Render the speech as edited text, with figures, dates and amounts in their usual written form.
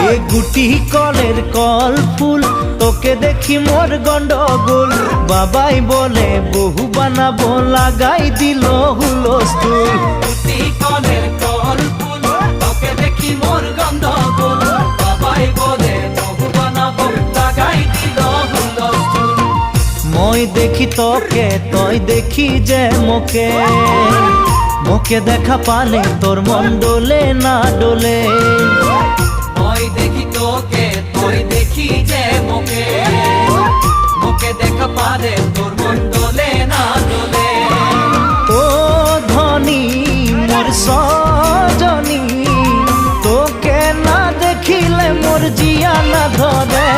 এ গুটি কলের কল ফুল তোকে দেখি মোর গন্ডগোল বাবাই বলে বহু বানাবো লাগাই দিল হুলস্থুল গুটি কলের কল ফুল তোকে দেখি মোর গন্ডগোল বাবাই বলে বহু বানাবো লাগাই দিল হুলস্থুল মই দেখি তোকে তই দেখি যে মোকে মোকে দেখা পালে তোর মন ডোলে না ডোলে মই দেখি তোকে তুই দেখি যে মোকে মোকে দেখা পালে তোর মন ডোলে না ডোলে ও ধনী মোর সজনী তোকে না দেখিলে মোর জিয়া না ধরে